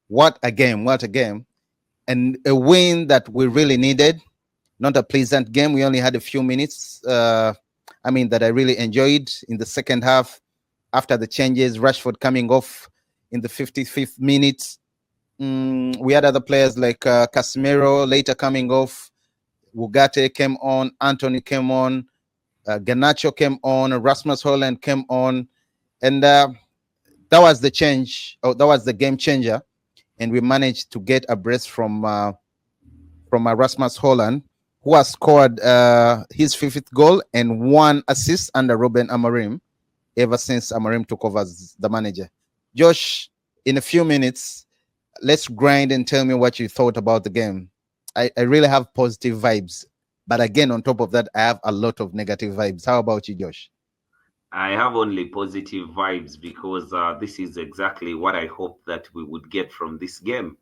What a game! What a game! And a win that we really needed. Not a pleasant game. We only had a few minutes. That I really enjoyed in the second half after the changes. Rashford coming off in the 55th minute. We had other players like Casemiro later coming off. Ugarte came on. Anthony came on. Garnacho came on. Rasmus Hojlund came on. And that was the change. Oh, that was the game changer. And we managed to get a brace from Rasmus Hojlund, who has scored his 50th goal and 1 assist under Ruben Amorim ever since Amorim took over as the manager. Josh, in a few minutes, let's grind and tell me what you thought about the game. I really have positive vibes. But again, on top of that, I have a lot of negative vibes. How about you, Josh? I have only positive vibes because this is exactly what I hoped that we would get from this game.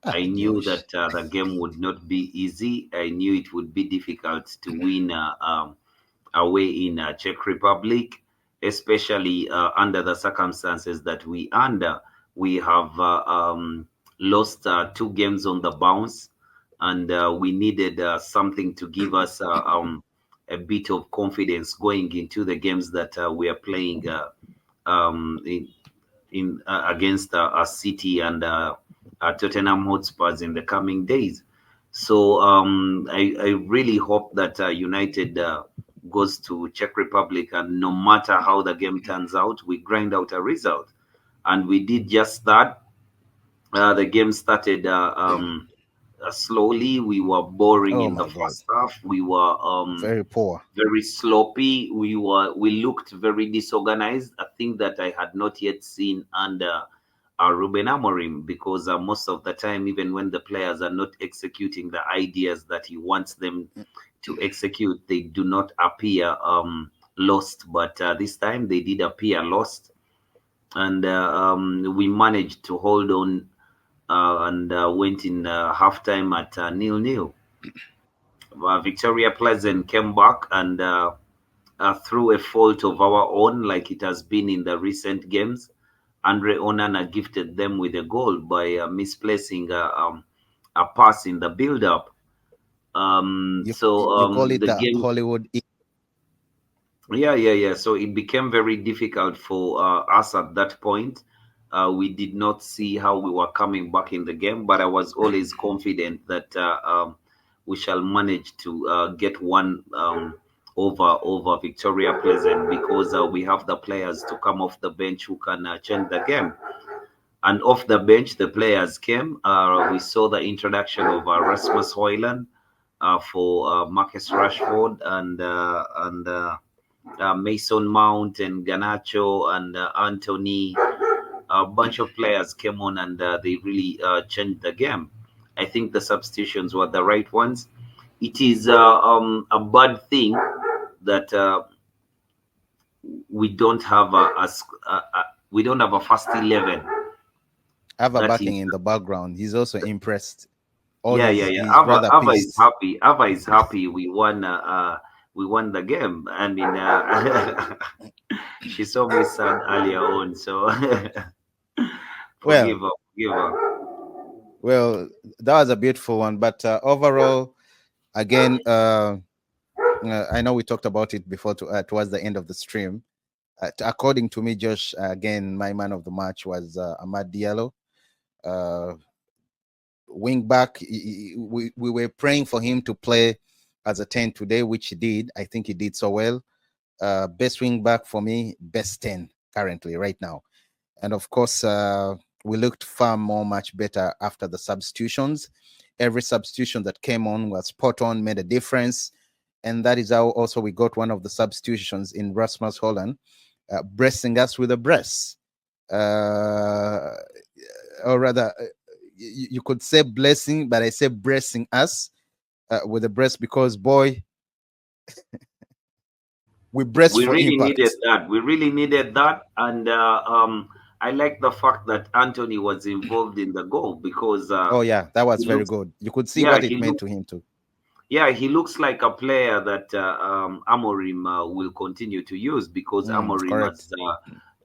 I knew Josh. that the game would not be easy. I knew it would be difficult to win away in Czech Republic, especially under the circumstances that we under. We have lost 2 games on the bounce, and we needed something to give us a bit of confidence going into the games that we are playing in against a City and Tottenham Hotspurs in the coming days. So I really hope that United goes to Czech Republic, and no matter how the game turns out, we grind out a result. And we did just that. The game started slowly. We were boring Oh in the my God. first half. We were Very poor. very sloppy. We looked very disorganized. A thing that I had not yet seen under Ruben Amorim, because most of the time, even when the players are not executing the ideas that he wants them to execute, they do not appear lost. But this time they did appear lost, and we managed to hold on and went in halftime at 0-0. Viktoria Plzen came back and through a fault of our own, like it has been in the recent games, Andre Onana gifted them with a goal by misplacing a pass in the build-up. You call it The the game, Hollywood. yeah. So it became very difficult for us at that point. We did not see how we were coming back in the game, but I was always confident that we shall manage to get one over Victoria Pleasant, because we have the players to come off the bench who can change the game. And off the bench, the players came. We saw the introduction of Rasmus Hojlund for Marcus Rashford and Mason Mount and Garnacho and Anthony. A bunch of players came on, and they really changed the game. I think the substitutions were the right ones. It is a bad thing that we don't have we don't have a first 11. Ava That backing is, in the background. He's also impressed. Or yeah. he's rather Ava is pissed. happy. Ava is happy. We won the game. I mean, she saw me sad earlier on, so Well, forgive her. well, that was a beautiful one. But overall, again, I know we talked about it before towards the end of the stream. According to me, Josh, again, my man of the match was Ahmad Diallo. Uh, Wing back, we were praying for him to play as a 10 today, which he did. I think he did so well. Best wing back for me, best 10 currently, right now. And of course, we looked far much better after the substitutions. Every substitution that came on was spot on, made a difference. And that is how also we got one of the substitutions in Rasmus Hojlund, breasting us with a breast. Or rather, you could say blessing, but I say breasting us with a breast because, boy, we breast We for really needed impact. that. We really needed that, and I like the fact that Anthony was involved in the goal, because Oh, yeah, that was he very looks, good. You could see yeah, what it he meant looks, to him, too. yeah, he looks like a player that Amorim will continue to use, because Amorim Correct. has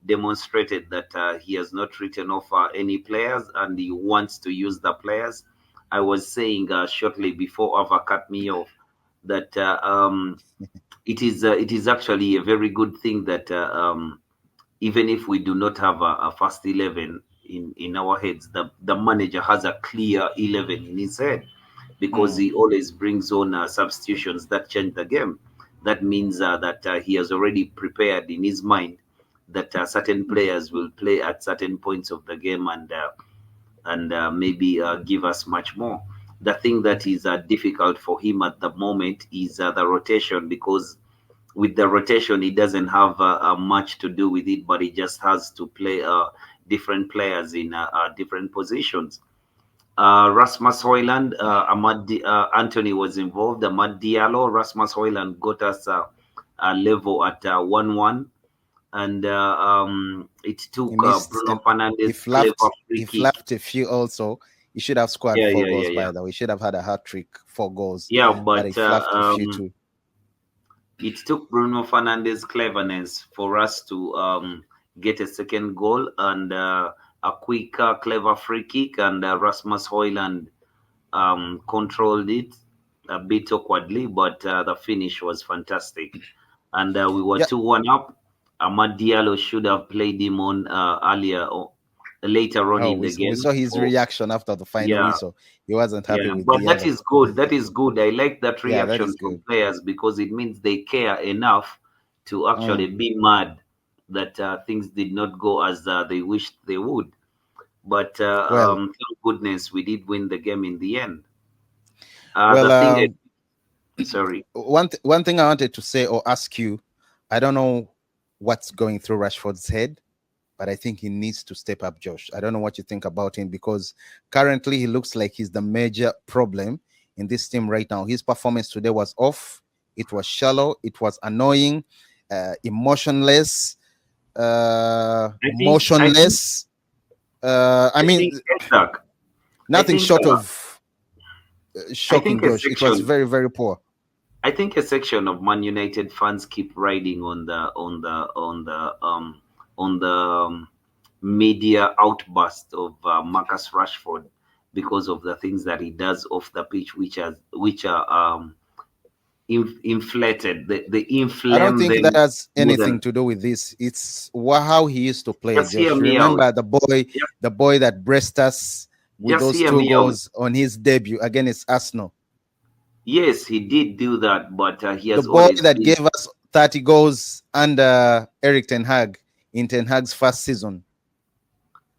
demonstrated that he has not written off any players and he wants to use the players. I was saying shortly before Ava cut me off that it is actually a very good thing that even if we do not have a first 11 in our heads, the manager has a clear 11 in his head because he always brings on substitutions that change the game. That means that he has already prepared in his mind that certain players will play at certain points of the game and maybe give us much more. The thing that is difficult for him at the moment is the rotation, because with the rotation, he doesn't have much to do with it, but he just has to play different players in different positions. Rasmus Hoyland, Anthony was involved. Ahmad Diallo, Rasmus Hoyland got us a level at 1-1. And it He took missed Bruno and Fernandes clever free he kick. flapped a few also. He should have scored Yeah, four yeah, yeah, goals, yeah. by the way. He should have had a hat trick, 4 goals, Yeah, but he but flapped a few too. it took Bruno Fernandes' cleverness for us to get a second goal and a quick, clever free kick, and Rasmus Hoyland controlled it a bit awkwardly, but the finish was fantastic. And we were Yeah. 2-1 up. Amad Diallo should have played him on earlier or later on Oh, in the we game. saw his For reaction after the final Yeah, whistle. He wasn't happy yeah, with but the that other. is good. That is good. I like that Yeah, that reaction is from good. players because it means they care enough to actually Mm. be mad that things did not go as they wished they would. But Well, thank goodness we did win the game in the end. well, The thing, sorry. one thing I wanted to say or ask you, I don't know what's going through Rashford's head, but I think he needs to step up, Josh. I don't know what you think about him, because currently he looks like he's the major problem in this team right now. His performance today was off. It was shallow. It was annoying, emotionless, I think, motionless. I I mean, think, Isaac, I nothing think, short of I shocking, think a Josh. It was section, very, very poor. I think a section of Man United fans keep riding on the media outburst of Marcus Rashford because of the things that he does off the pitch, which are inflated. They I don't inflame think that them has more anything than. to do with this. It's how he used to play, Just hear Josh. me out. Remember Just, the boy that braced us with just those hear two me out. goals on his debut against Arsenal. Yes, he did do that, but he The has boy always that been. gave us 30 goals under Eric Ten Hag in Ten Hag's first season.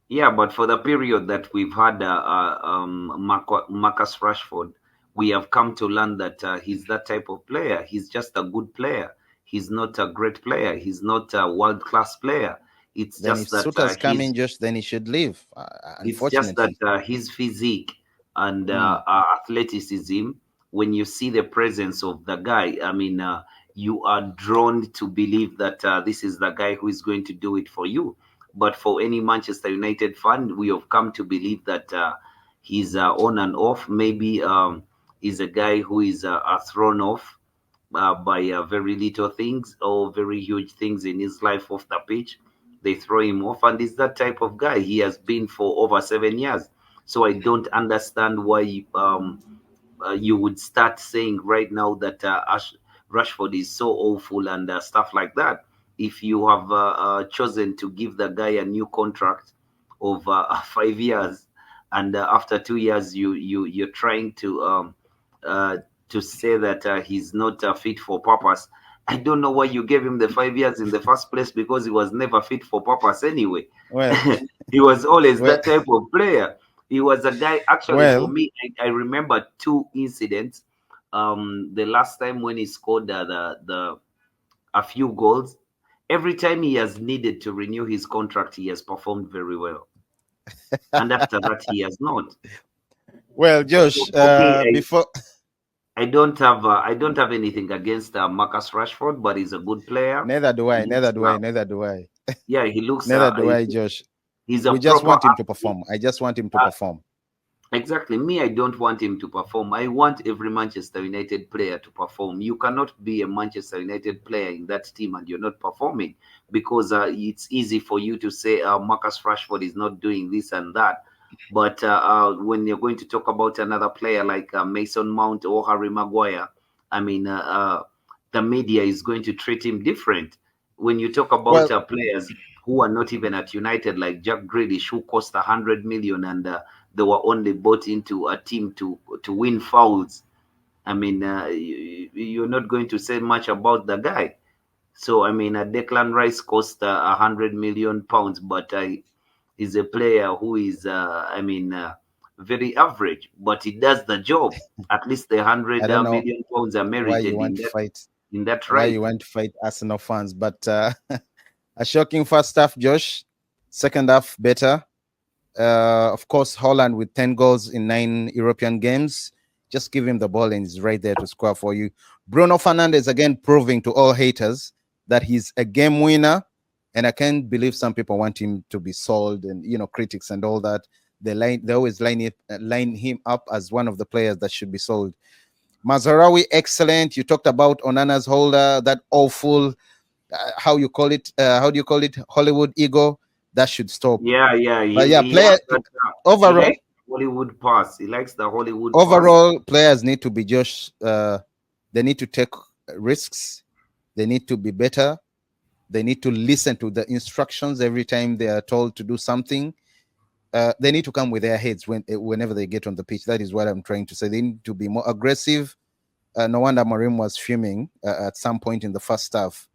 Yeah, but for the period that we've had Marcus Rashford, we have come to learn that he's that type of player. He's just a good player. He's not a great player. He's not a world class player. It's Then if just that Suter's coming, Josh, then he should leave. Unfortunately. his physique and Mm. athleticism. When you see the presence of the guy, I mean, you are drawn to believe that this is the guy who is going to do it for you. But for any Manchester United fan, we have come to believe that he's on and off. Maybe he's a guy who is thrown off by very little things or very huge things in his life off the pitch. They throw him off, and he's that type of guy. He has been for over 7 years. So I don't understand why you would start saying right now that Rashford is so awful and stuff like that. If you have chosen to give the guy a new contract of 5 years, and after 2 years you're trying uh, to say that he's not fit for purpose. I don't know why you gave him the 5 years in the first place, because he was never fit for purpose anyway. Well, He was always well, that type of player. He was a guy, actually, for well, me, I remember two incidents. The last time when he scored the a few goals, every time he has needed to renew his contract, he has performed very well. And after that, he has not. well, So, Josh. okay, Before I don't have anything against Marcus Rashford, but he's a good player. neither do He I. looks, Neither do I. Neither do I. yeah, he looks Neither do I, Josh. he's a We just proper want him to athlete. perform. I just want him to Uh, perform. Exactly. Me, I don't want him to perform. I want every Manchester United player to perform. You cannot be a Manchester United player in that team and you're not performing, because it's easy for you to say Marcus Rashford is not doing this and that. But when you're going to talk about another player like Mason Mount or Harry Maguire, I mean, the media is going to treat him different. When you talk about Well, players who are not even at United, like Jack Grealish, who cost 100 million, and they were only bought into a team to win fouls. I mean, you're not going to say much about the guy. So I mean, Declan Rice cost 100 million pounds, but is a player who is, I mean, very average, but he does the job. At least the I hundred don't know million pounds are why you merited want to fight, in that why right. you want to fight Arsenal fans, but a shocking first half, Josh. Second half better. Of course, Holland with 10 goals in 9 European games. Just give him the ball and he's right there to score for you. Bruno Fernandes again proving to all haters that he's a game winner. And I can't believe some people want him to be sold, and critics and all that. They always line him up as one of the players that should be sold. Mazarawi, excellent. You talked about Onana's holder, that awful, how do you call it, Hollywood ego. That should stop. Yeah, yeah. But yeah, He has player that. He overall, likes Hollywood pass. He likes the Hollywood pass. overall players need to be just they need to take risks, they need to be better, they need to listen to the instructions every time they are told to do something. They need to come with their heads whenever they get on the pitch. That is what I'm trying to say. They need to be more aggressive. No wonder Marim was fuming at some point in the first half.